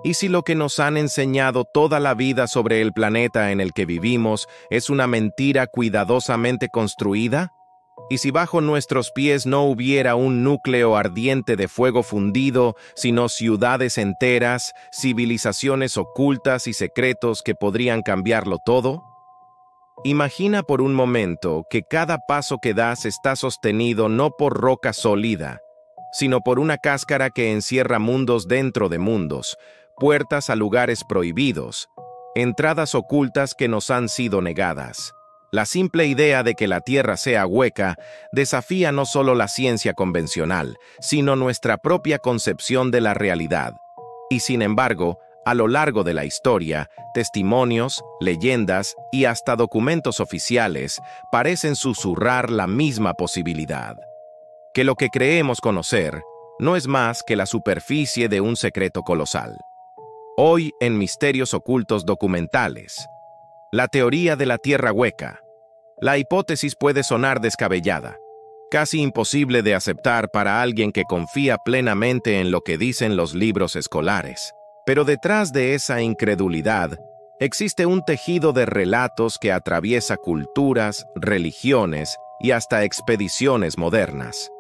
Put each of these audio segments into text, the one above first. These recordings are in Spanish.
¿Y si lo que nos han enseñado toda la vida sobre el planeta en el que vivimos es una mentira cuidadosamente construida? ¿Y si bajo nuestros pies no hubiera un núcleo ardiente de fuego fundido, sino ciudades enteras, civilizaciones ocultas y secretos que podrían cambiarlo todo? Imagina por un momento que cada paso que das está sostenido no por roca sólida, sino por una cáscara que encierra mundos dentro de mundos, puertas a lugares prohibidos, entradas ocultas que nos han sido negadas. La simple idea de que la Tierra sea hueca desafía no solo la ciencia convencional, sino nuestra propia concepción de la realidad. Y sin embargo, a lo largo de la historia, testimonios, leyendas y hasta documentos oficiales parecen susurrar la misma posibilidad. Que lo que creemos conocer no es más que la superficie de un secreto colosal. Hoy en Misterios Ocultos Documentales, la teoría de la Tierra hueca. La hipótesis puede sonar descabellada, casi imposible de aceptar para alguien que confía plenamente en lo que dicen los libros escolares. Pero detrás de esa incredulidad existe un tejido de relatos que atraviesa culturas, religiones y hasta expediciones modernas.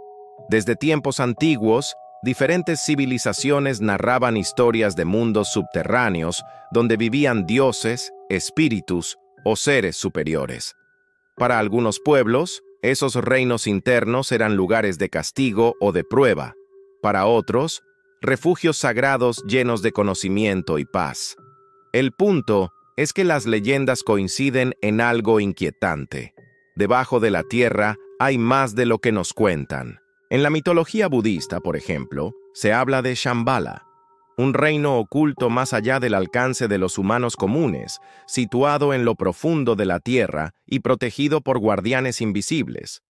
Desde tiempos antiguos, diferentes civilizaciones narraban historias de mundos subterráneos donde vivían dioses, espíritus o seres superiores. Para algunos pueblos, esos reinos internos eran lugares de castigo o de prueba. Para otros, refugios sagrados llenos de conocimiento y paz. El punto es que las leyendas coinciden en algo inquietante. Debajo de la tierra hay más de lo que nos cuentan. En la mitología budista, por ejemplo, se habla de Shambhala, un reino oculto más allá del alcance de los humanos comunes, situado en lo profundo de la tierra y protegido por guardianes invisibles.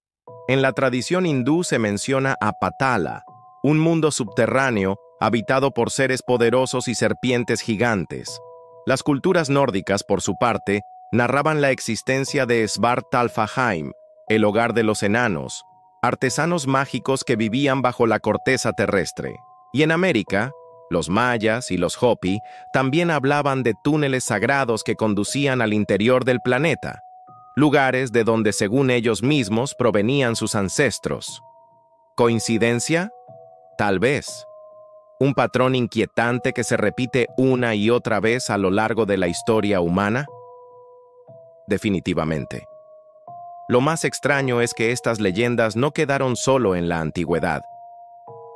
En la tradición hindú se menciona a Patala, un mundo subterráneo habitado por seres poderosos y serpientes gigantes. Las culturas nórdicas, por su parte, narraban la existencia de Svartalfheim, el hogar de los enanos, artesanos mágicos que vivían bajo la corteza terrestre. Y en América, los mayas y los Hopi también hablaban de túneles sagrados que conducían al interior del planeta, lugares de donde según ellos mismos provenían sus ancestros. ¿Coincidencia? Tal vez. ¿Un patrón inquietante que se repite una y otra vez a lo largo de la historia humana? Definitivamente. Lo más extraño es que estas leyendas no quedaron solo en la antigüedad.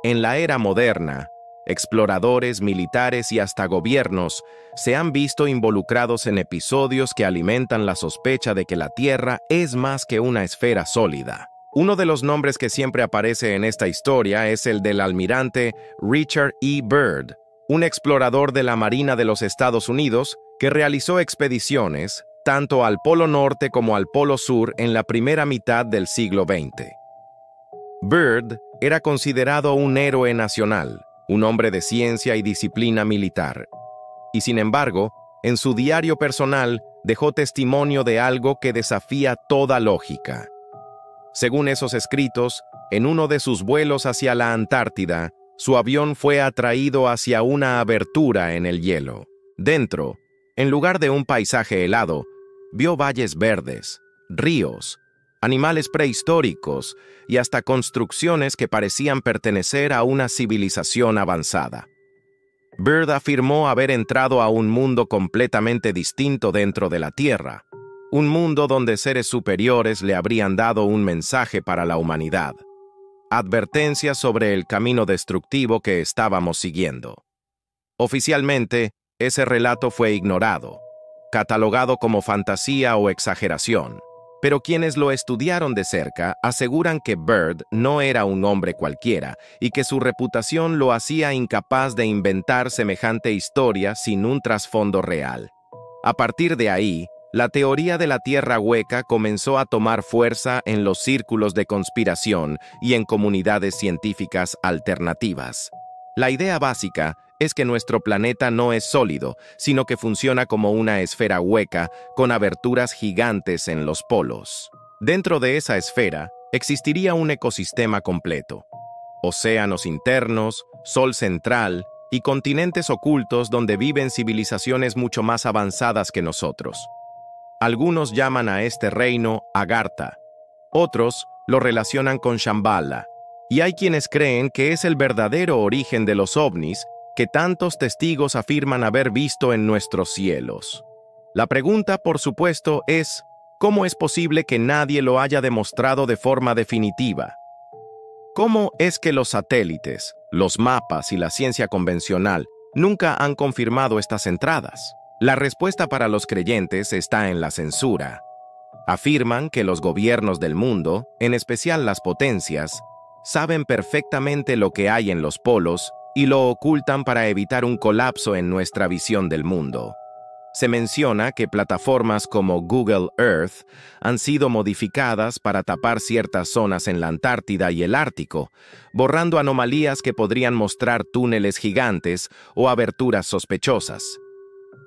En la era moderna, exploradores, militares y hasta gobiernos se han visto involucrados en episodios que alimentan la sospecha de que la Tierra es más que una esfera sólida. Uno de los nombres que siempre aparece en esta historia es el del almirante Richard E. Byrd, un explorador de la Marina de los Estados Unidos que realizó expediciones tanto al Polo Norte como al Polo Sur en la primera mitad del siglo XX. Byrd era considerado un héroe nacional, un hombre de ciencia y disciplina militar. Y sin embargo, en su diario personal dejó testimonio de algo que desafía toda lógica. Según esos escritos, en uno de sus vuelos hacia la Antártida, su avión fue atraído hacia una abertura en el hielo. Dentro, en lugar de un paisaje helado, vio valles verdes, ríos, animales prehistóricos y hasta construcciones que parecían pertenecer a una civilización avanzada. Byrd afirmó haber entrado a un mundo completamente distinto dentro de la Tierra, un mundo donde seres superiores le habrían dado un mensaje para la humanidad, advertencias sobre el camino destructivo que estábamos siguiendo. Oficialmente, ese relato fue ignorado, catalogado como fantasía o exageración, pero quienes lo estudiaron de cerca aseguran que Byrd no era un hombre cualquiera y que su reputación lo hacía incapaz de inventar semejante historia sin un trasfondo real. A partir de ahí, la teoría de la Tierra hueca comenzó a tomar fuerza en los círculos de conspiración y en comunidades científicas alternativas. La idea básica es que nuestro planeta no es sólido, sino que funciona como una esfera hueca con aberturas gigantes en los polos. Dentro de esa esfera existiría un ecosistema completo. Océanos internos, sol central y continentes ocultos donde viven civilizaciones mucho más avanzadas que nosotros. Algunos llaman a este reino Agartha, otros lo relacionan con Shambhala, y hay quienes creen que es el verdadero origen de los ovnis que tantos testigos afirman haber visto en nuestros cielos. La pregunta, por supuesto, es: ¿cómo es posible que nadie lo haya demostrado de forma definitiva? ¿Cómo es que los satélites, los mapas y la ciencia convencional nunca han confirmado estas entradas? La respuesta para los creyentes está en la censura. Afirman que los gobiernos del mundo, en especial las potencias, saben perfectamente lo que hay en los polos y lo ocultan para evitar un colapso en nuestra visión del mundo. Se menciona que plataformas como Google Earth han sido modificadas para tapar ciertas zonas en la Antártida y el Ártico, borrando anomalías que podrían mostrar túneles gigantes o aberturas sospechosas.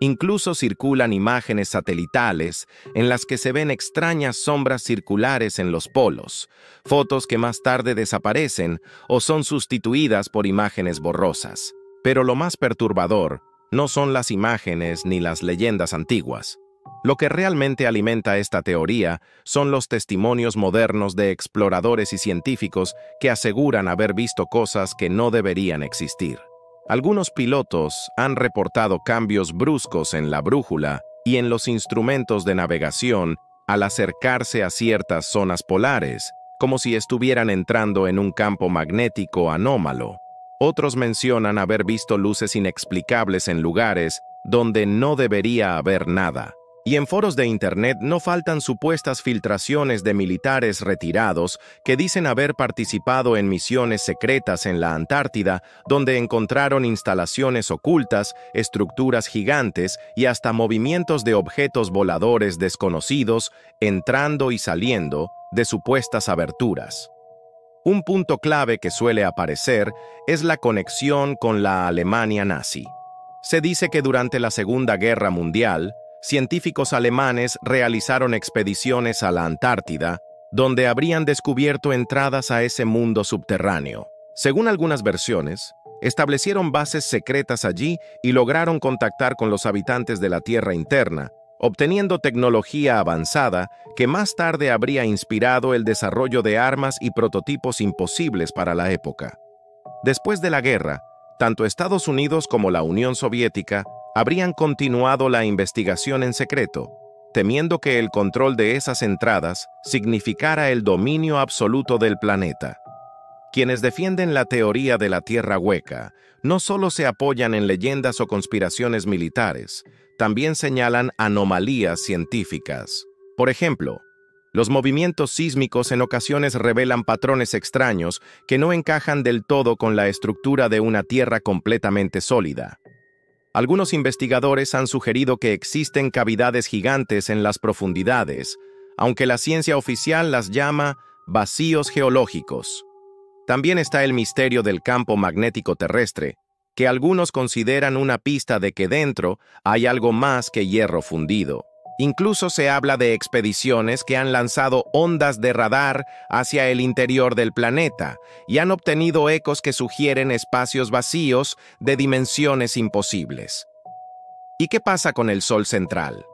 Incluso circulan imágenes satelitales en las que se ven extrañas sombras circulares en los polos, fotos que más tarde desaparecen o son sustituidas por imágenes borrosas. Pero lo más perturbador no son las imágenes ni las leyendas antiguas. Lo que realmente alimenta esta teoría son los testimonios modernos de exploradores y científicos que aseguran haber visto cosas que no deberían existir. Algunos pilotos han reportado cambios bruscos en la brújula y en los instrumentos de navegación al acercarse a ciertas zonas polares, como si estuvieran entrando en un campo magnético anómalo. Otros mencionan haber visto luces inexplicables en lugares donde no debería haber nada. Y en foros de Internet no faltan supuestas filtraciones de militares retirados que dicen haber participado en misiones secretas en la Antártida, donde encontraron instalaciones ocultas, estructuras gigantes y hasta movimientos de objetos voladores desconocidos entrando y saliendo de supuestas aberturas. Un punto clave que suele aparecer es la conexión con la Alemania nazi. Se dice que durante la Segunda Guerra Mundial, científicos alemanes realizaron expediciones a la Antártida, donde habrían descubierto entradas a ese mundo subterráneo. Según algunas versiones, establecieron bases secretas allí y lograron contactar con los habitantes de la Tierra interna, obteniendo tecnología avanzada que más tarde habría inspirado el desarrollo de armas y prototipos imposibles para la época. Después de la guerra, tanto Estados Unidos como la Unión Soviética habrían continuado la investigación en secreto, temiendo que el control de esas entradas significara el dominio absoluto del planeta. Quienes defienden la teoría de la Tierra hueca no solo se apoyan en leyendas o conspiraciones militares, también señalan anomalías científicas. Por ejemplo, los movimientos sísmicos en ocasiones revelan patrones extraños que no encajan del todo con la estructura de una Tierra completamente sólida. Algunos investigadores han sugerido que existen cavidades gigantes en las profundidades, aunque la ciencia oficial las llama vacíos geológicos. También está el misterio del campo magnético terrestre, que algunos consideran una pista de que dentro hay algo más que hierro fundido. Incluso se habla de expediciones que han lanzado ondas de radar hacia el interior del planeta y han obtenido ecos que sugieren espacios vacíos de dimensiones imposibles. ¿Y qué pasa con el Sol central?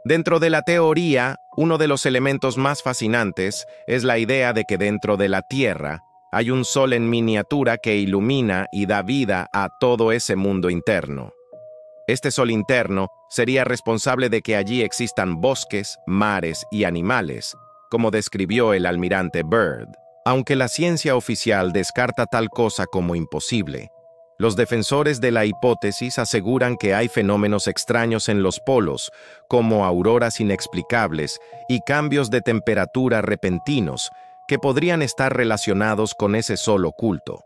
Dentro de la teoría, uno de los elementos más fascinantes es la idea de que dentro de la Tierra hay un Sol en miniatura que ilumina y da vida a todo ese mundo interno. Este Sol interno sería responsable de que allí existan bosques, mares y animales, como describió el almirante Byrd. Aunque la ciencia oficial descarta tal cosa como imposible, los defensores de la hipótesis aseguran que hay fenómenos extraños en los polos, como auroras inexplicables y cambios de temperatura repentinos, que podrían estar relacionados con ese sol oculto.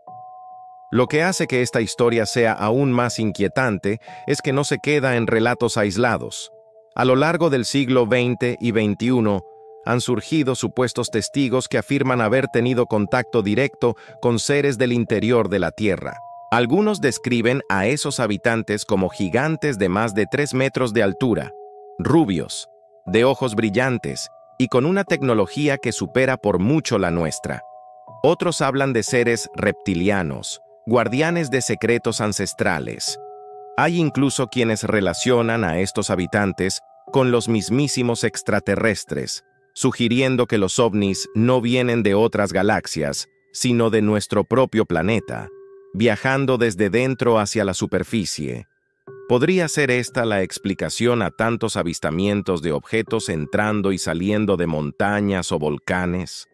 Lo que hace que esta historia sea aún más inquietante es que no se queda en relatos aislados. A lo largo del siglo XX y XXI han surgido supuestos testigos que afirman haber tenido contacto directo con seres del interior de la Tierra. Algunos describen a esos habitantes como gigantes de más de 3 metros de altura, rubios, de ojos brillantes y con una tecnología que supera por mucho la nuestra. Otros hablan de seres reptilianos, guardianes de secretos ancestrales. Hay incluso quienes relacionan a estos habitantes con los mismísimos extraterrestres, sugiriendo que los ovnis no vienen de otras galaxias, sino de nuestro propio planeta, viajando desde dentro hacia la superficie. ¿Podría ser esta la explicación a tantos avistamientos de objetos entrando y saliendo de montañas o volcanes?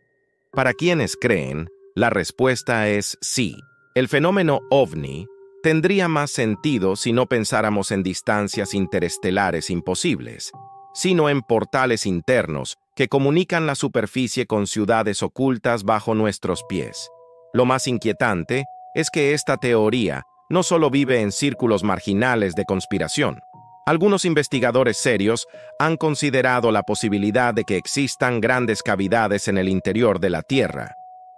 Para quienes creen, la respuesta es sí. El fenómeno ovni tendría más sentido si no pensáramos en distancias interestelares imposibles, sino en portales internos que comunican la superficie con ciudades ocultas bajo nuestros pies. Lo más inquietante es que esta teoría no solo vive en círculos marginales de conspiración. Algunos investigadores serios han considerado la posibilidad de que existan grandes cavidades en el interior de la Tierra.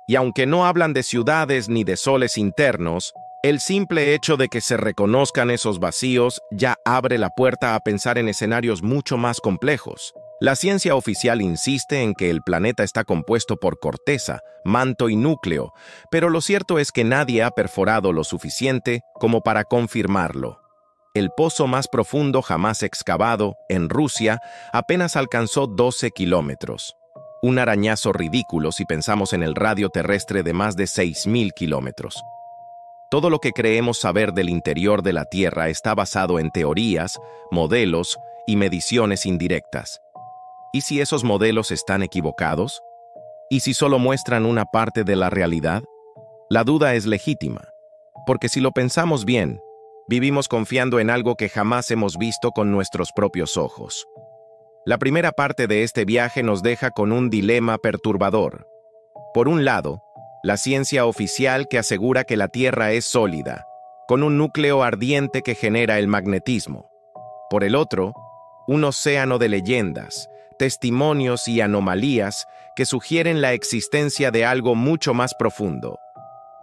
Y aunque no hablan de ciudades ni de soles internos, el simple hecho de que se reconozcan esos vacíos ya abre la puerta a pensar en escenarios mucho más complejos. La ciencia oficial insiste en que el planeta está compuesto por corteza, manto y núcleo, pero lo cierto es que nadie ha perforado lo suficiente como para confirmarlo. El pozo más profundo jamás excavado, en Rusia, apenas alcanzó 12 kilómetros. Un arañazo ridículo si pensamos en el radio terrestre de más de 6.000 kilómetros. Todo lo que creemos saber del interior de la Tierra está basado en teorías, modelos y mediciones indirectas. ¿Y si esos modelos están equivocados? ¿Y si solo muestran una parte de la realidad? La duda es legítima, porque si lo pensamos bien, vivimos confiando en algo que jamás hemos visto con nuestros propios ojos. La primera parte de este viaje nos deja con un dilema perturbador. Por un lado, la ciencia oficial que asegura que la Tierra es sólida, con un núcleo ardiente que genera el magnetismo. Por el otro, un océano de leyendas, testimonios y anomalías que sugieren la existencia de algo mucho más profundo.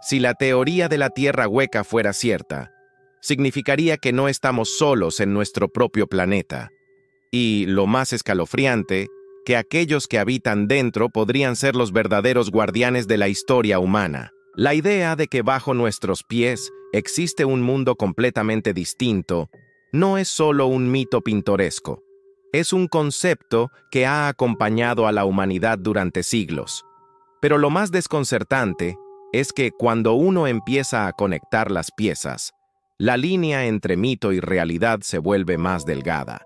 Si la teoría de la Tierra hueca fuera cierta, significaría que no estamos solos en nuestro propio planeta. Y, lo más escalofriante, que aquellos que habitan dentro podrían ser los verdaderos guardianes de la historia humana. La idea de que bajo nuestros pies existe un mundo completamente distinto no es solo un mito pintoresco. Es un concepto que ha acompañado a la humanidad durante siglos. Pero lo más desconcertante es que cuando uno empieza a conectar las piezas, la línea entre mito y realidad se vuelve más delgada.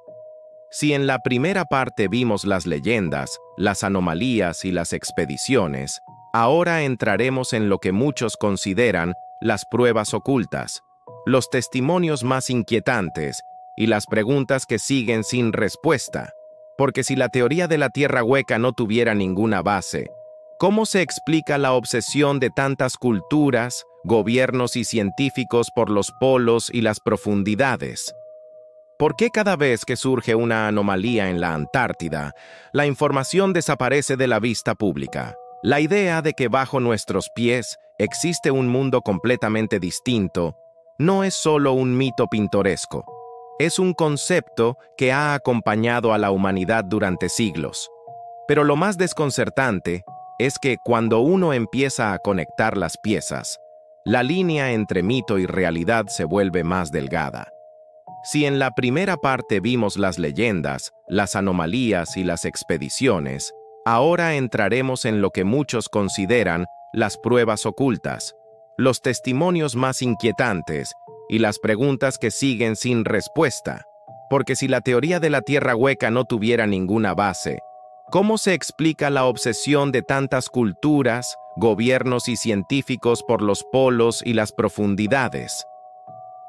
Si en la primera parte vimos las leyendas, las anomalías y las expediciones, ahora entraremos en lo que muchos consideran las pruebas ocultas, los testimonios más inquietantes y las preguntas que siguen sin respuesta. Porque si la teoría de la Tierra hueca no tuviera ninguna base, ¿cómo se explica la obsesión de tantas culturas, gobiernos y científicos por los polos y las profundidades? ¿Por qué cada vez que surge una anomalía en la Antártida, la información desaparece de la vista pública? La idea de que bajo nuestros pies existe un mundo completamente distinto no es solo un mito pintoresco. Es un concepto que ha acompañado a la humanidad durante siglos. Pero lo más desconcertante es que cuando uno empieza a conectar las piezas, la línea entre mito y realidad se vuelve más delgada. Si en la primera parte vimos las leyendas, las anomalías y las expediciones, ahora entraremos en lo que muchos consideran las pruebas ocultas, los testimonios más inquietantes y las preguntas que siguen sin respuesta. Porque si la teoría de la Tierra hueca no tuviera ninguna base, ¿cómo se explica la obsesión de tantas culturas, gobiernos y científicos por los polos y las profundidades?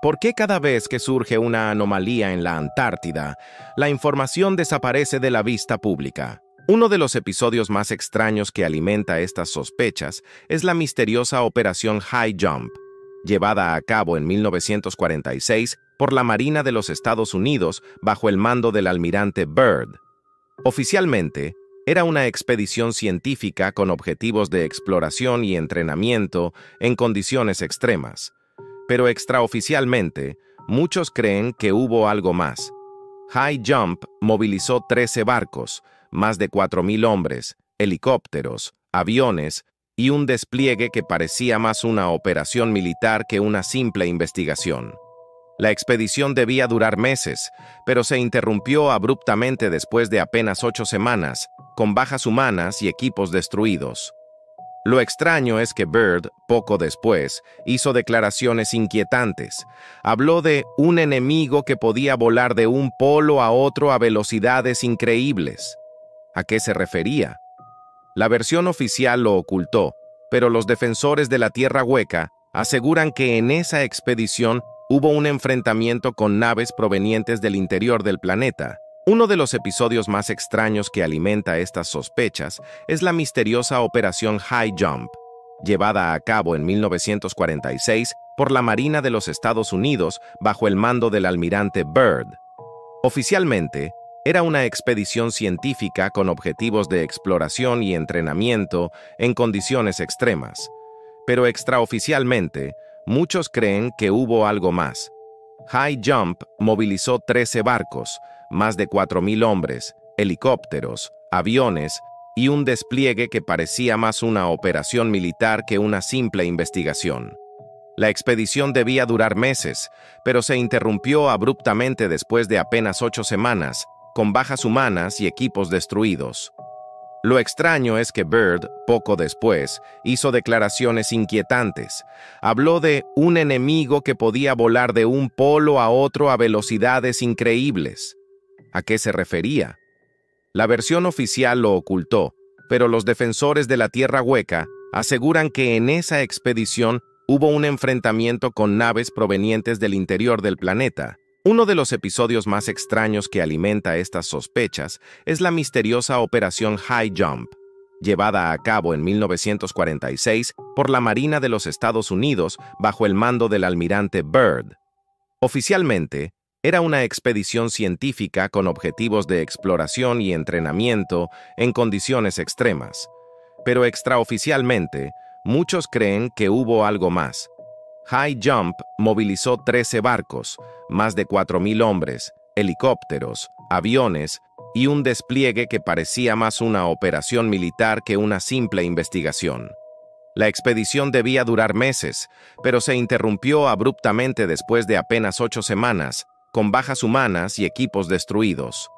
¿Por qué cada vez que surge una anomalía en la Antártida, la información desaparece de la vista pública? Uno de los episodios más extraños que alimenta estas sospechas es la misteriosa Operación High Jump, llevada a cabo en 1946 por la Marina de los Estados Unidos bajo el mando del almirante Byrd. Oficialmente, era una expedición científica con objetivos de exploración y entrenamiento en condiciones extremas. Pero extraoficialmente, muchos creen que hubo algo más. High Jump movilizó 13 barcos, más de 4.000 hombres, helicópteros, aviones y un despliegue que parecía más una operación militar que una simple investigación. La expedición debía durar meses, pero se interrumpió abruptamente después de apenas 8 semanas, con bajas humanas y equipos destruidos. Lo extraño es que Byrd, poco después, hizo declaraciones inquietantes. Habló de un enemigo que podía volar de un polo a otro a velocidades increíbles. ¿A qué se refería? La versión oficial lo ocultó, pero los defensores de la Tierra Hueca aseguran que en esa expedición hubo un enfrentamiento con naves provenientes del interior del planeta. Uno de los episodios más extraños que alimenta estas sospechas es la misteriosa Operación High Jump, llevada a cabo en 1946 por la Marina de los Estados Unidos bajo el mando del almirante Byrd. Oficialmente, era una expedición científica con objetivos de exploración y entrenamiento en condiciones extremas, pero extraoficialmente, muchos creen que hubo algo más. High Jump movilizó 13 barcos, más de 4.000 hombres, helicópteros, aviones y un despliegue que parecía más una operación militar que una simple investigación. La expedición debía durar meses, pero se interrumpió abruptamente después de apenas 8 semanas, con bajas humanas y equipos destruidos. Lo extraño es que Byrd, poco después, hizo declaraciones inquietantes. Habló de un enemigo que podía volar de un polo a otro a velocidades increíbles. ¿A qué se refería? La versión oficial lo ocultó, pero los defensores de la Tierra Hueca aseguran que en esa expedición hubo un enfrentamiento con naves provenientes del interior del planeta. Uno de los episodios más extraños que alimenta estas sospechas es la misteriosa Operación High Jump, llevada a cabo en 1946 por la Marina de los Estados Unidos bajo el mando del almirante Byrd. Oficialmente, era una expedición científica con objetivos de exploración y entrenamiento en condiciones extremas, pero extraoficialmente, muchos creen que hubo algo más. High Jump movilizó 13 barcos, más de 4.000 hombres, helicópteros, aviones y un despliegue que parecía más una operación militar que una simple investigación. La expedición debía durar meses, pero se interrumpió abruptamente después de apenas 8 semanas, con bajas humanas y equipos destruidos.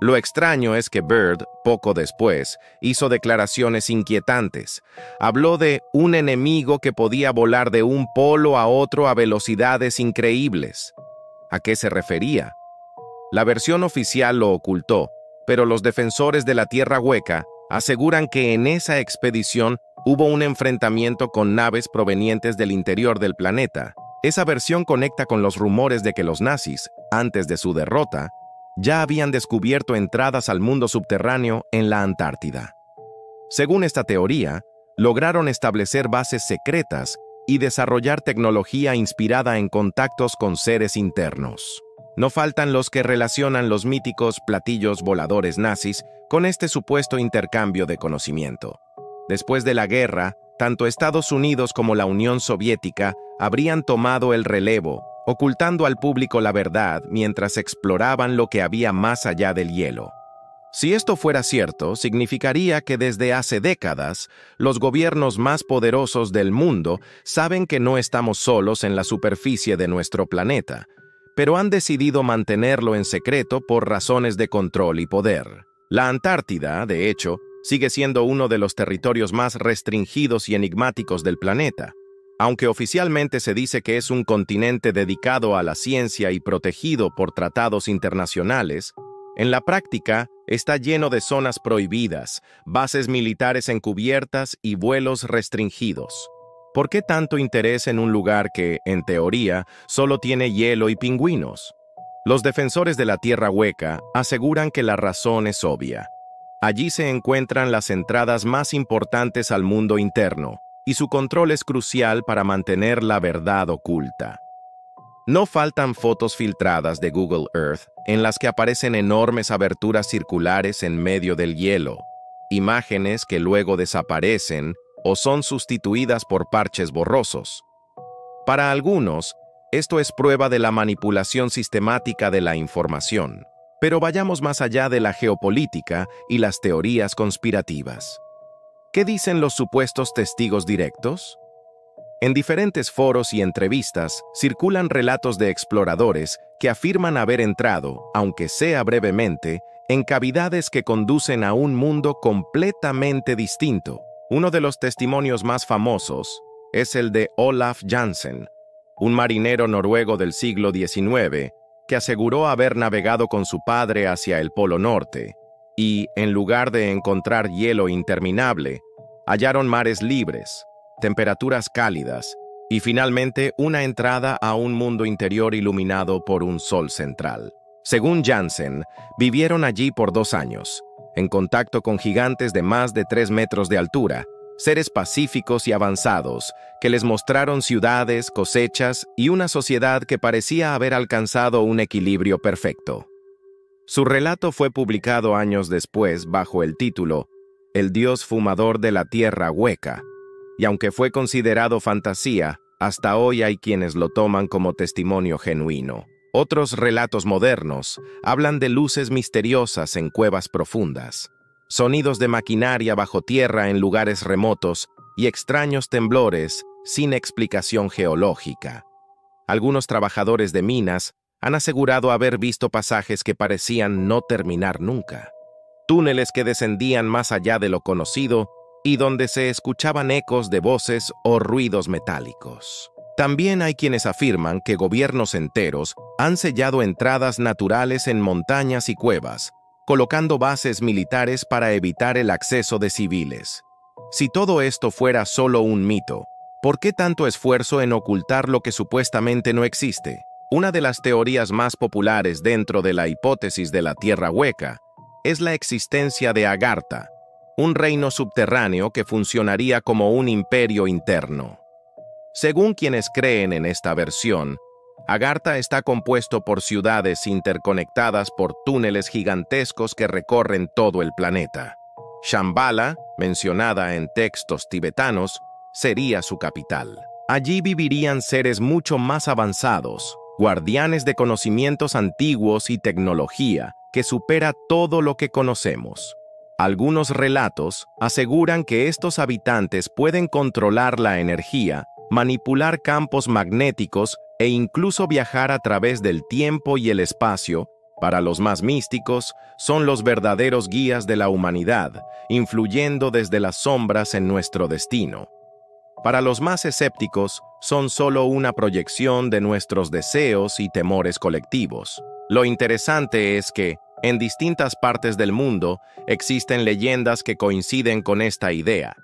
Lo extraño es que Byrd, poco después, hizo declaraciones inquietantes. Habló de un enemigo que podía volar de un polo a otro a velocidades increíbles. ¿A qué se refería? La versión oficial lo ocultó, pero los defensores de la Tierra Hueca aseguran que en esa expedición hubo un enfrentamiento con naves provenientes del interior del planeta. Esa versión conecta con los rumores de que los nazis, antes de su derrota, ya habían descubierto entradas al mundo subterráneo en la Antártida. Según esta teoría, lograron establecer bases secretas y desarrollar tecnología inspirada en contactos con seres internos. No faltan los que relacionan los míticos platillos voladores nazis con este supuesto intercambio de conocimiento. Después de la guerra, tanto Estados Unidos como la Unión Soviética habrían tomado el relevo, ocultando al público la verdad mientras exploraban lo que había más allá del hielo. Si esto fuera cierto, significaría que desde hace décadas, los gobiernos más poderosos del mundo saben que no estamos solos en la superficie de nuestro planeta, pero han decidido mantenerlo en secreto por razones de control y poder. La Antártida, de hecho, sigue siendo uno de los territorios más restringidos y enigmáticos del planeta. Aunque oficialmente se dice que es un continente dedicado a la ciencia y protegido por tratados internacionales, en la práctica está lleno de zonas prohibidas, bases militares encubiertas y vuelos restringidos. ¿Por qué tanto interés en un lugar que, en teoría, solo tiene hielo y pingüinos? Los defensores de la Tierra Hueca aseguran que la razón es obvia. Allí se encuentran las entradas más importantes al mundo interno, y su control es crucial para mantener la verdad oculta. No faltan fotos filtradas de Google Earth en las que aparecen enormes aberturas circulares en medio del hielo, imágenes que luego desaparecen o son sustituidas por parches borrosos. Para algunos, esto es prueba de la manipulación sistemática de la información, pero vayamos más allá de la geopolítica y las teorías conspirativas. ¿Qué dicen los supuestos testigos directos? En diferentes foros y entrevistas circulan relatos de exploradores que afirman haber entrado, aunque sea brevemente, en cavidades que conducen a un mundo completamente distinto. Uno de los testimonios más famosos es el de Olaf Jansen, un marinero noruego del siglo XIX que aseguró haber navegado con su padre hacia el Polo Norte y, en lugar de encontrar hielo interminable, hallaron mares libres, temperaturas cálidas y finalmente una entrada a un mundo interior iluminado por un sol central. Según Jansen, vivieron allí por 2 años, en contacto con gigantes de más de 3 metros de altura, seres pacíficos y avanzados que les mostraron ciudades, cosechas y una sociedad que parecía haber alcanzado un equilibrio perfecto. Su relato fue publicado años después bajo el título El Dios Fumador de la Tierra Hueca, y aunque fue considerado fantasía, hasta hoy hay quienes lo toman como testimonio genuino. Otros relatos modernos hablan de luces misteriosas en cuevas profundas, sonidos de maquinaria bajo tierra en lugares remotos y extraños temblores sin explicación geológica. Algunos trabajadores de minas han asegurado haber visto pasajes que parecían no terminar nunca, túneles que descendían más allá de lo conocido y donde se escuchaban ecos de voces o ruidos metálicos. También hay quienes afirman que gobiernos enteros han sellado entradas naturales en montañas y cuevas, colocando bases militares para evitar el acceso de civiles. Si todo esto fuera solo un mito, ¿por qué tanto esfuerzo en ocultar lo que supuestamente no existe? Una de las teorías más populares dentro de la hipótesis de la Tierra Hueca es la existencia de Agartha, un reino subterráneo que funcionaría como un imperio interno. Según quienes creen en esta versión, Agartha está compuesto por ciudades interconectadas por túneles gigantescos que recorren todo el planeta. Shambhala, mencionada en textos tibetanos, sería su capital. Allí vivirían seres mucho más avanzados, guardianes de conocimientos antiguos y tecnología que supera todo lo que conocemos. Algunos relatos aseguran que estos habitantes pueden controlar la energía, manipular campos magnéticos e incluso viajar a través del tiempo y el espacio. Para los más místicos, son los verdaderos guías de la humanidad, influyendo desde las sombras en nuestro destino. Para los más escépticos, son solo una proyección de nuestros deseos y temores colectivos. Lo interesante es que, en distintas partes del mundo, existen leyendas que coinciden con esta idea.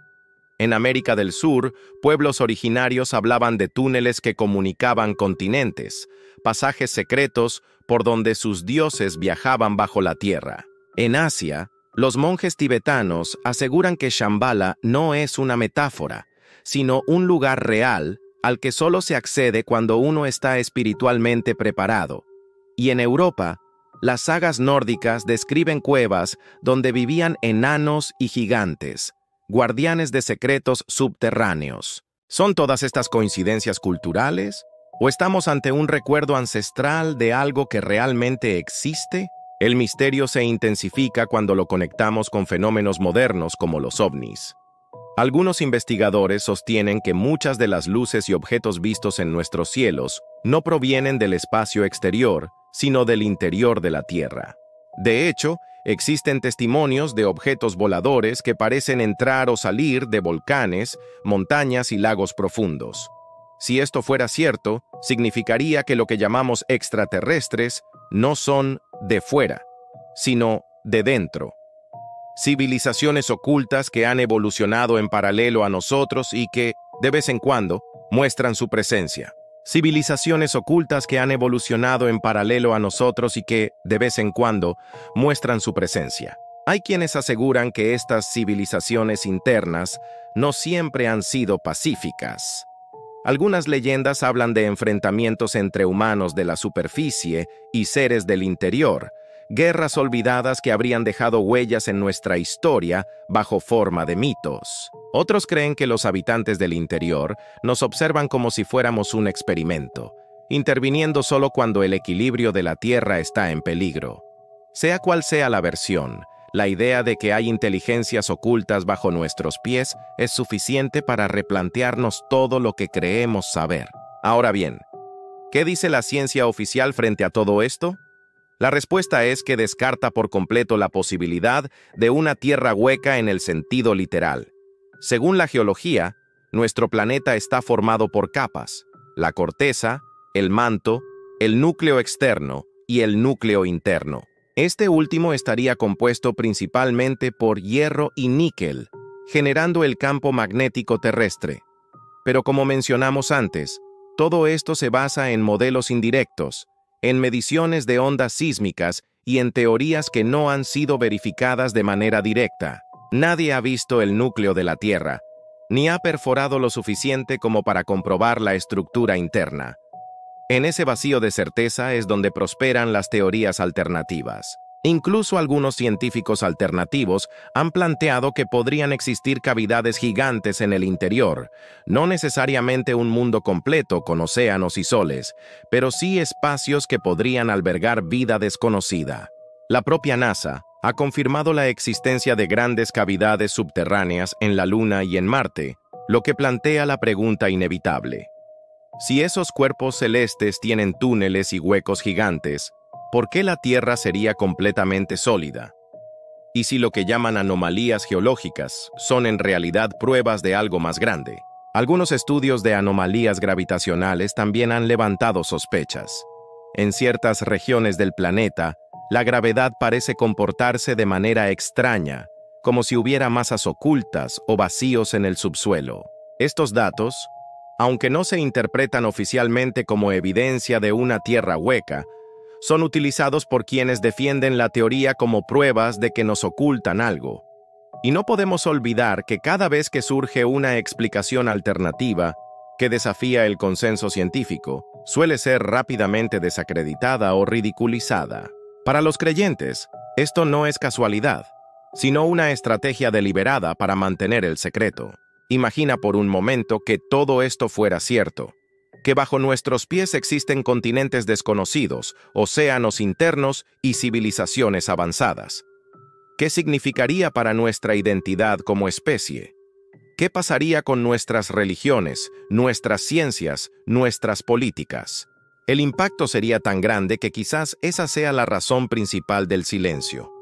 En América del Sur, pueblos originarios hablaban de túneles que comunicaban continentes, pasajes secretos por donde sus dioses viajaban bajo la tierra. En Asia, los monjes tibetanos aseguran que Shambhala no es una metáfora, sino un lugar real al que solo se accede cuando uno está espiritualmente preparado. Y en Europa, las sagas nórdicas describen cuevas donde vivían enanos y gigantes, guardianes de secretos subterráneos. ¿Son todas estas coincidencias culturales? ¿O estamos ante un recuerdo ancestral de algo que realmente existe? El misterio se intensifica cuando lo conectamos con fenómenos modernos como los ovnis. Algunos investigadores sostienen que muchas de las luces y objetos vistos en nuestros cielos no provienen del espacio exterior, sino del interior de la Tierra. De hecho, existen testimonios de objetos voladores que parecen entrar o salir de volcanes, montañas y lagos profundos. Si esto fuera cierto, significaría que lo que llamamos extraterrestres no son de fuera, sino de dentro. Civilizaciones ocultas que han evolucionado en paralelo a nosotros y que, de vez en cuando, muestran su presencia. Civilizaciones ocultas que han evolucionado en paralelo a nosotros y que, de vez en cuando, muestran su presencia. Hay quienes aseguran que estas civilizaciones internas no siempre han sido pacíficas. Algunas leyendas hablan de enfrentamientos entre humanos de la superficie y seres del interior, guerras olvidadas que habrían dejado huellas en nuestra historia bajo forma de mitos. Otros creen que los habitantes del interior nos observan como si fuéramos un experimento, interviniendo solo cuando el equilibrio de la Tierra está en peligro. Sea cual sea la versión, La idea de que hay inteligencias ocultas bajo nuestros pies es suficiente para replantearnos todo lo que creemos saber. Ahora bien, ¿qué dice la ciencia oficial frente a todo esto? La respuesta es que descarta por completo la posibilidad de una tierra hueca en el sentido literal. Según la geología, nuestro planeta está formado por capas: la corteza, el manto, el núcleo externo y el núcleo interno. Este último estaría compuesto principalmente por hierro y níquel, generando el campo magnético terrestre. Pero como mencionamos antes, todo esto se basa en modelos indirectos, en mediciones de ondas sísmicas y en teorías que no han sido verificadas de manera directa. Nadie ha visto el núcleo de la Tierra, ni ha perforado lo suficiente como para comprobar la estructura interna. En ese vacío de certeza es donde prosperan las teorías alternativas. Incluso algunos científicos alternativos han planteado que podrían existir cavidades gigantes en el interior, no necesariamente un mundo completo con océanos y soles, pero sí espacios que podrían albergar vida desconocida. La propia NASA ha confirmado la existencia de grandes cavidades subterráneas en la Luna y en Marte, lo que plantea la pregunta inevitable: si esos cuerpos celestes tienen túneles y huecos gigantes, ¿por qué la Tierra sería completamente sólida? Y si lo que llaman anomalías geológicas son en realidad pruebas de algo más grande. Algunos estudios de anomalías gravitacionales también han levantado sospechas. En ciertas regiones del planeta, la gravedad parece comportarse de manera extraña, como si hubiera masas ocultas o vacíos en el subsuelo. Estos datos, aunque no se interpretan oficialmente como evidencia de una Tierra hueca, son utilizados por quienes defienden la teoría como pruebas de que nos ocultan algo. Y no podemos olvidar que cada vez que surge una explicación alternativa que desafía el consenso científico, suele ser rápidamente desacreditada o ridiculizada. Para los creyentes, esto no es casualidad, sino una estrategia deliberada para mantener el secreto. Imagina por un momento que todo esto fuera cierto, que bajo nuestros pies existen continentes desconocidos, océanos internos y civilizaciones avanzadas. ¿Qué significaría para nuestra identidad como especie? ¿Qué pasaría con nuestras religiones, nuestras ciencias, nuestras políticas? El impacto sería tan grande que quizás esa sea la razón principal del silencio.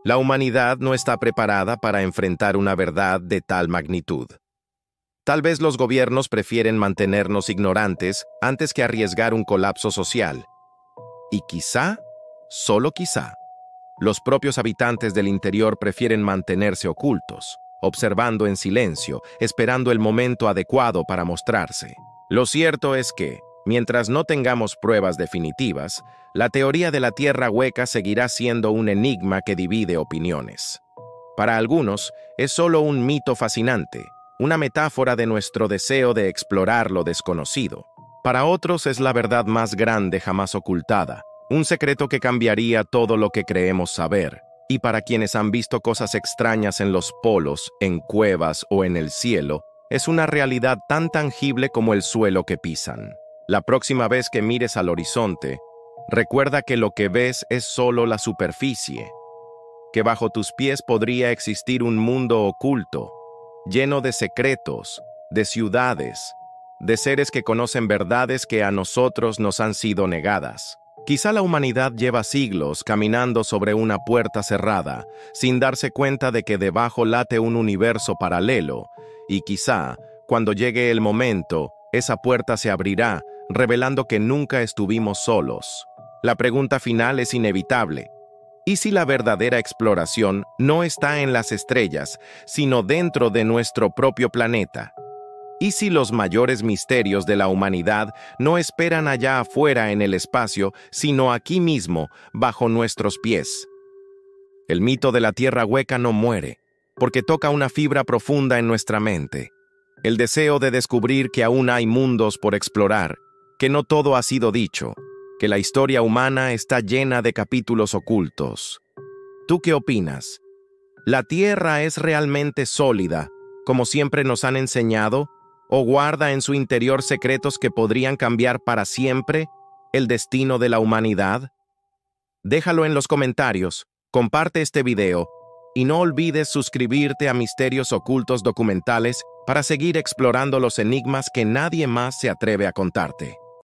La humanidad no está preparada para enfrentar una verdad de tal magnitud. Tal vez los gobiernos prefieren mantenernos ignorantes antes que arriesgar un colapso social. Y quizá, solo quizá, los propios habitantes del interior prefieren mantenerse ocultos, observando en silencio, esperando el momento adecuado para mostrarse. Lo cierto es que, mientras no tengamos pruebas definitivas, la teoría de la Tierra hueca seguirá siendo un enigma que divide opiniones. Para algunos, es solo un mito fascinante, una metáfora de nuestro deseo de explorar lo desconocido. Para otros es la verdad más grande jamás ocultada, un secreto que cambiaría todo lo que creemos saber. Y para quienes han visto cosas extrañas en los polos, en cuevas o en el cielo, es una realidad tan tangible como el suelo que pisan. La próxima vez que mires al horizonte, recuerda que lo que ves es solo la superficie, que bajo tus pies podría existir un mundo oculto, lleno de secretos, de ciudades, de seres que conocen verdades que a nosotros nos han sido negadas. Quizá la humanidad lleva siglos caminando sobre una puerta cerrada, sin darse cuenta de que debajo late un universo paralelo, y quizá, cuando llegue el momento, esa puerta se abrirá, revelando que nunca estuvimos solos. La pregunta final es inevitable. ¿Y si la verdadera exploración no está en las estrellas, sino dentro de nuestro propio planeta? ¿Y si los mayores misterios de la humanidad no esperan allá afuera en el espacio, sino aquí mismo, bajo nuestros pies? El mito de la Tierra hueca no muere, porque toca una fibra profunda en nuestra mente. El deseo de descubrir que aún hay mundos por explorar, que no todo ha sido dicho, que la historia humana está llena de capítulos ocultos. ¿Tú qué opinas? ¿La Tierra es realmente sólida, como siempre nos han enseñado, o guarda en su interior secretos que podrían cambiar para siempre el destino de la humanidad? Déjalo en los comentarios, comparte este video Y no olvides suscribirte a Misterios Ocultos Documentales para seguir explorando los enigmas que nadie más se atreve a contarte.